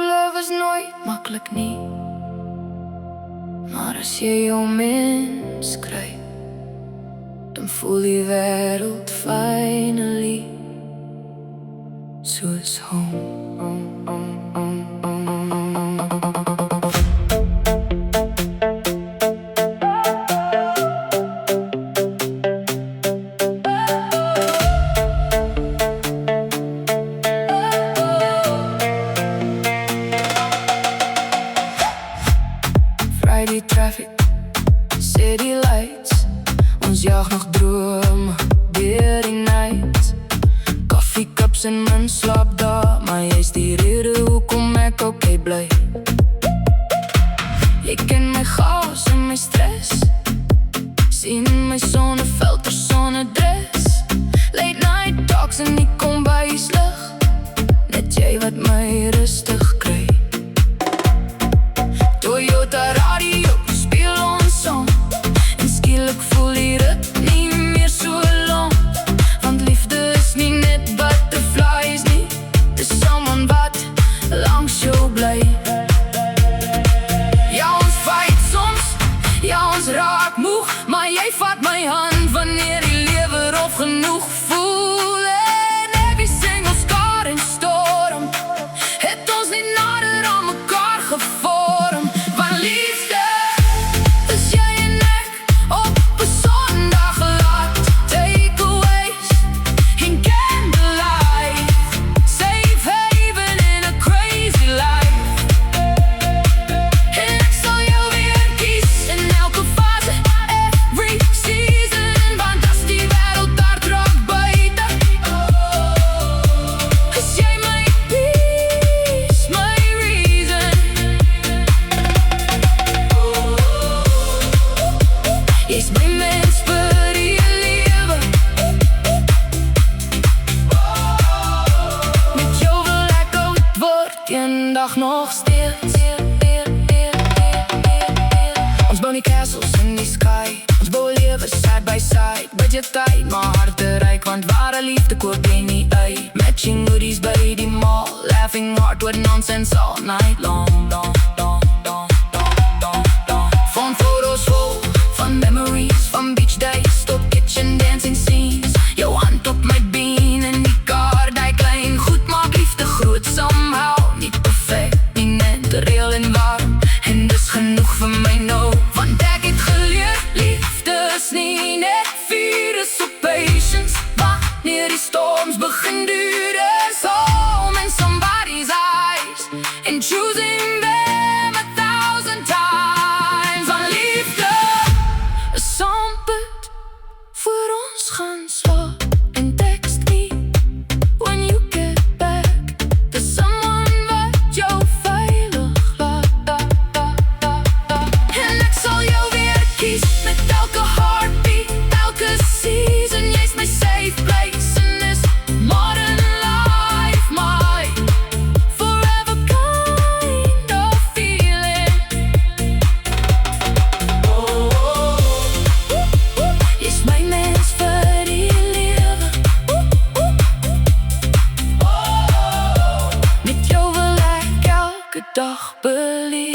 Love is nooit makkelijk nie, maar as jy jou mens kry, dan voel die wêreld finally soos home. Friday traffic, city lights, ons jag nog drome deur die night. Koffiecups en min slaap daar, maar jy's die rede hoekom ek okay bly. Jy ken my chaos en my stress, sien my sonnefilter, sonnedress, late night talks en die kombuislig, net jy wat my rustig kry. Toyota radio speel ons song, en skielik voel die rit nie meer so lang, want liefde is nie net butterflies nie, dis someone wat langs jou bly. Ja, ons fight soms, ja, ons raak moeg, maar jy vat my hand wanneer die lewe rof genoeg voel. En every single scar en storm het ons nie nader aan mekaar gevorm. Want liefde is jy en ek op 'n Sondag laat, takeaways en candlelight, safe haven in a crazy life. En ek sal jou weer kies in elke fase, every season, want as die wêreld daar draak buite, is jy my peace, my reason. Jy's my mens vir die lewe, met jou wil ek oud word, eendag nog steeds. Ons bou nie castles in die sky, ons bou 'n lewe side by side. Budget tight, maar harte ryk, want ware liefde koop jy nie uit. Matching hoodies by die mall, laughing hard with nonsense all night long. Van foto's vol, van memories, van beach days tot kitchen dancing scenes. Jou hand op my been in die kar, die klein goed maak liefde groot somehow. Nie perfect, nie net real en warm, en dis genoeg vir my nou. Want ek het geleer, liefde is nie net vuur, is so patience. Wanneer die storms begin duur, is home in somebody's eyes, and choosing them 1,000 times. Want liefde is amper voor ons gaan slaap, en text me when you get back, there's someone wat jou veilig laat. En ek sal jou weer kies met elke heartbeat, elke season. Jy's my safe place in this modern life, my forever kind of feeling. Jy's my mens vir die lewe, met jou wil ek elke dag beleef.